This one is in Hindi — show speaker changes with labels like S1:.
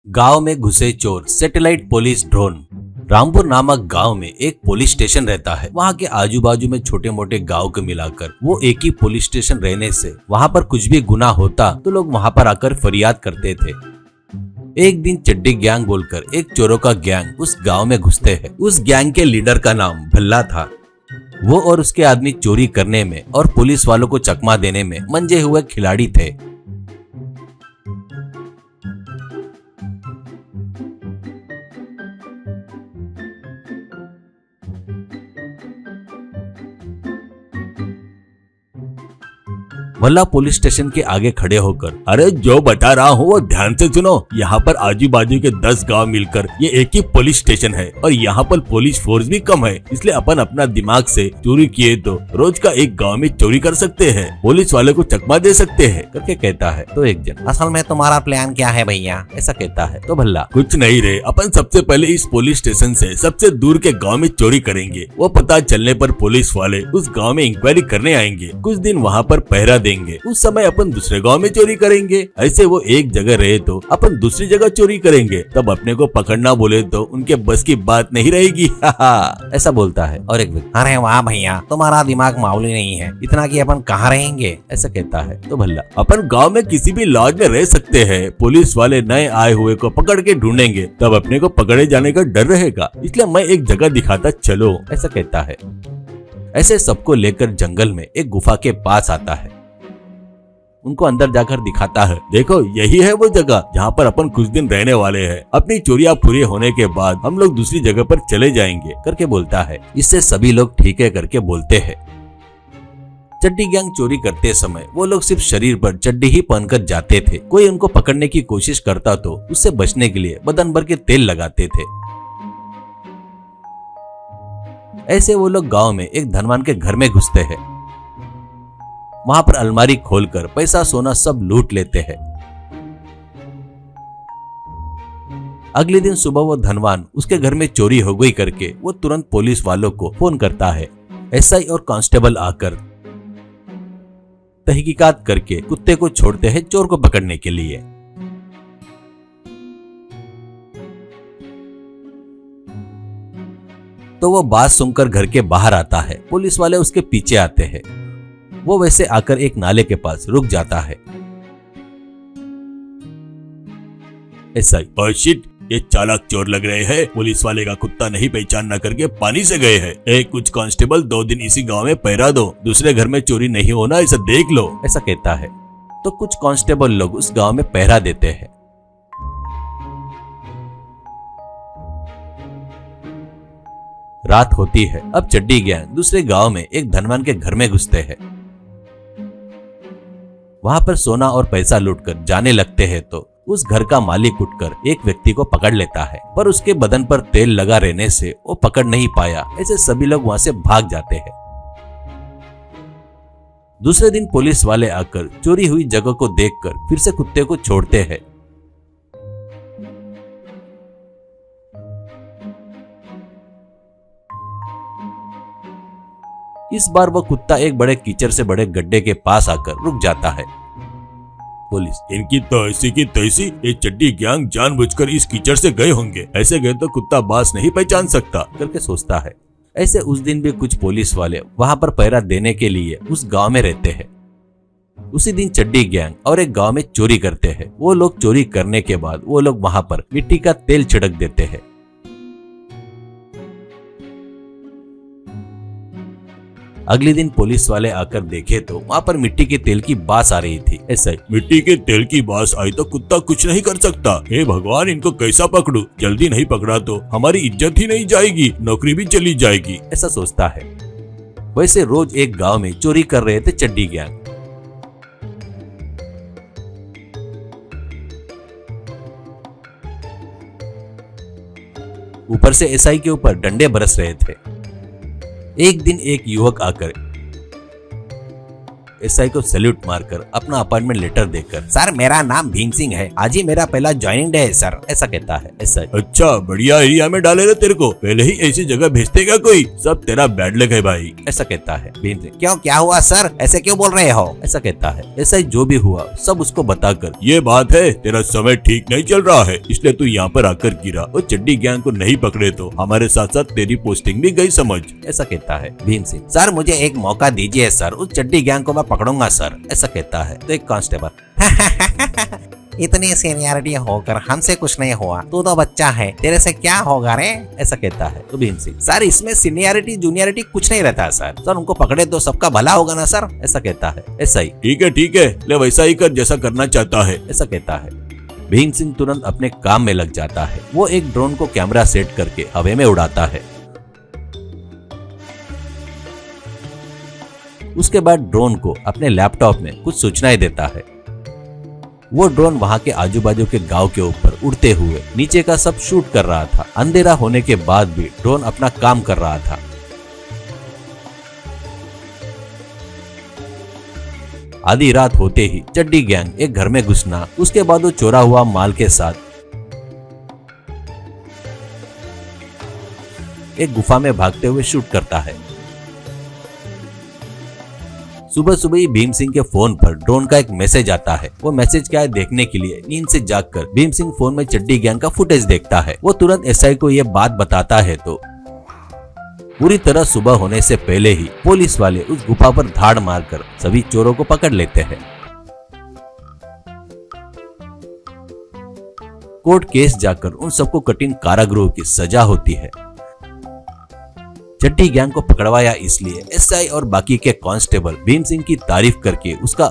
S1: गांव में घुसे चोर, सैटेलाइट पुलिस ड्रोन। रामपुर नामक गांव में एक पुलिस स्टेशन रहता है। वहां के आजू बाजू में छोटे मोटे गांव को मिलाकर वो एक ही पुलिस स्टेशन रहने से वहां पर कुछ भी गुनाह होता तो लोग वहां पर आकर फरियाद करते थे। एक दिन चड्डी गैंग बोलकर एक चोरों का गैंग उस गांव में घुसते हैं। उस गैंग के लीडर का नाम भल्ला था। वो और उसके आदमी चोरी करने में और पुलिस वालों को चकमा देने में मंजे हुए खिलाड़ी थे। भल्ला पुलिस स्टेशन के आगे खड़े होकर, अरे जो बता रहा हूँ वो ध्यान से सुनो। यहाँ पर आजू बाजू के 10 गांव मिलकर ये एक ही पुलिस स्टेशन है और यहाँ पर पुलिस फोर्स भी कम है, इसलिए अपन अपना दिमाग से चोरी किए तो रोज का एक गांव में चोरी कर सकते हैं, पुलिस वाले को चकमा दे सकते हैं करके कहता है। तो एक जन, असल में तुम्हारा प्लान क्या है भैया, ऐसा कहता है। तो भल्ला, कुछ नहीं रे, अपन सबसे पहले इस पुलिस स्टेशन से सबसे दूर के गाँव में चोरी करेंगे। वो पता चलने पर पुलिस वाले उस गाँव में इंक्वायरी करने आएंगे। कुछ दिन वहाँ पर पहरा देंगे। उस समय अपन दूसरे गांव में चोरी करेंगे। ऐसे वो एक जगह रहे तो अपन दूसरी जगह चोरी करेंगे। तब अपने को पकड़ना बोले तो उनके बस की बात नहीं रहेगी। ऐसा बोलता है। और एक व्यक्ति, अरे वाह भैया, तुम्हारा दिमाग मामूली नहीं है, इतना कि अपन कहाँ रहेंगे, ऐसा कहता है। तो भल्ला, अपन गाँव में किसी भी लॉज में रह सकते हैं। पुलिस वाले नए आए हुए को पकड़ के ढूंढेंगे, तब अपने को पकड़े जाने का डर रहेगा, इसलिए मैं एक जगह दिखाता चलो, ऐसा कहता है। ऐसे सबको लेकर जंगल में एक गुफा के पास आता है। उनको अंदर जाकर दिखाता है, देखो यही है वो जगह जहाँ पर अपन कुछ दिन रहने वाले हैं। अपनी चोरियां पूरी होने के बाद हम लोग दूसरी जगह पर चले जाएंगे करके बोलता है। इससे सभी लोग ठीक है करके बोलते हैं। चड्डी गैंग चोरी करते समय वो लोग सिर्फ शरीर पर चड्डी ही पहनकर जाते थे। कोई उनको पकड़ने की कोशिश करता तो उससे बचने के लिए बदन भर के तेल लगाते थे। ऐसे वो लोग गाँव में एक धनवान के घर में घुसते हैं। वहां पर अलमारी खोलकर पैसा सोना सब लूट लेते हैं। अगले दिन सुबह वो धनवान उसके घर में चोरी हो गई करके वो तुरंत पुलिस वालों को फोन करता है। एसआई और कांस्टेबल आकर तहकीकात करके कुत्ते को छोड़ते हैं चोर को पकड़ने के लिए। तो वो बात सुनकर घर के बाहर आता है। पुलिस वाले उसके पीछे आते हैं। वो वैसे आकर एक नाले के पास रुक जाता है। एसआई, शिट, ये चालाक चोर लग रहे हैं। पुलिस वाले का कुत्ता नहीं पहचान न करके पानी से गए हैं। कुछ कांस्टेबल 2 दिन इसी गांव में पहरा दो, दूसरे घर में चोरी नहीं होना, ऐसा देख लो, ऐसा कहता है। तो कुछ कांस्टेबल लोग उस गांव में पहरा देते हैं। रात होती है। अब चड्डी गैंग दूसरे गांव में एक धनवान के घर में घुसते हैं। वहां पर सोना और पैसा लूटकर जाने लगते हैं तो उस घर का मालिक उठकर एक व्यक्ति को पकड़ लेता है, पर उसके बदन पर तेल लगा रहने से वो पकड़ नहीं पाया। ऐसे सभी लोग वहां से भाग जाते हैं। दूसरे दिन पुलिस वाले आकर चोरी हुई जगह को देखकर फिर से कुत्ते को छोड़ते हैं। इस बार वह कुत्ता एक बड़े कीचड़ से बड़े गड्ढे के पास आकर रुक जाता है। पुलिस, इनकी तो ऐसी की तैसी, ये चड्डी गैंग जानबूझकर इस कीचड़ से गए होंगे। ऐसे गए तो कुत्ता बास नहीं पहचान सकता करके सोचता है। ऐसे उस दिन भी कुछ पुलिस वाले वहां पर पहरा देने के लिए उस गांव में रहते हैं। उसी दिन चड्डी गैंग और एक गांव में चोरी करते हैं। वो लोग चोरी करने के बाद वो लोग वहां पर मिट्टी का तेल छिड़क देते हैं। अगले दिन पुलिस वाले आकर देखे तो वहाँ पर मिट्टी के तेल की बास आ रही थी। ऐसा ही, मिट्टी के तेल की बास आई तो कुत्ता कुछ नहीं कर सकता। हे भगवान, इनको कैसा पकड़ूं? जल्दी नहीं पकड़ा तो हमारी इज्जत ही नहीं जाएगी, नौकरी भी चली जाएगी, ऐसा सोचता है। वैसे रोज एक गांव में चोरी कर रहे थे चड्डी गैंग। ऊपर से एसआई के ऊपर डंडे बरस रहे थे। एक दिन एक युवक आकर एसआई को सैल्यूट मारकर अपना अपॉइंटमेंट लेटर देकर,
S2: सर मेरा नाम भीम सिंह है, आज ही मेरा पहला ज्वाइनिंग डे है सर, ऐसा कहता है
S1: एसआई। अच्छा बढ़िया एरिया में डाले तेरे को, पहले ही ऐसी जगह भेजते क्या कोई, सब तेरा बैड लक है भाई,
S2: ऐसा कहता है भीम सिंह। क्यों क्या हुआ सर, ऐसे क्यों बोल रहे हो,
S1: ऐसा कहता है एसआई। जो भी हुआ सब उसको बताकर, ये बात है तेरा समय ठीक नहीं चल रहा है इसलिए तू यहाँ पर आकर गिरा, और चड्डी गैंग को नहीं पकड़े तो हमारे साथ साथ तेरी पोस्टिंग भी गई समझ, ऐसा कहता है भीम सिंह।
S2: सर मुझे एक मौका दीजिए सर, उस चड्डी गैंग को मैं पकड़ूंगा सर,
S1: ऐसा कहता है।
S2: तो एक कांस्टेबल इतनी सीनियरिटी होकर हमसे कुछ नहीं हुआ, तू तो बच्चा है, तेरे से क्या होगा रे,
S1: ऐसा कहता है तो भीम सिंह।
S2: सर इसमें सीनियरिटी जूनियरिटी कुछ नहीं रहता सर, उनको पकड़े तो सबका भला होगा ना सर,
S1: ऐसा कहता है एसआई। ठीक है ले वैसा ही कर जैसा करना चाहता है, ऐसा कहता है। भीम सिंह तुरंत अपने काम में लग जाता है। वो एक ड्रोन को कैमरा सेट करके हवा में उड़ाता है। उसके बाद ड्रोन को अपने लैपटॉप में कुछ सूचनाएं देता है। वो ड्रोन वहां के आजू बाजू के गांव के ऊपर उड़ते हुए नीचे का सब शूट कर रहा था। अंधेरा होने के बाद भी ड्रोन अपना काम कर रहा था। आधी रात होते ही चड्डी गैंग एक घर में घुसना, उसके बाद वो चोरा हुआ माल के साथ एक गुफा में भागते हुए शूट करता है। सुबह सुबह ही भीम सिंह के फोन पर ड्रोन का एक मैसेज आता है। वो मैसेज क्या है देखने के लिए नींद से जागकर भीम सिंह फोन में चड्डी गैंग का फुटेज देखता है। वो तुरंत एसआई को ये बात बताता है तो पूरी तरह सुबह होने से पहले ही पुलिस वाले उस गुफा पर धाड़ मारकर सभी चोरों को पकड़ लेते हैं। कोर्ट केस जाकर उन सबको कठिन कारागृह की सजा होती है। चड्डी गैंग को पकड़वाया इसलिए एसआई और बाकी के कांस्टेबल भीम सिंह की तारीफ करके उसका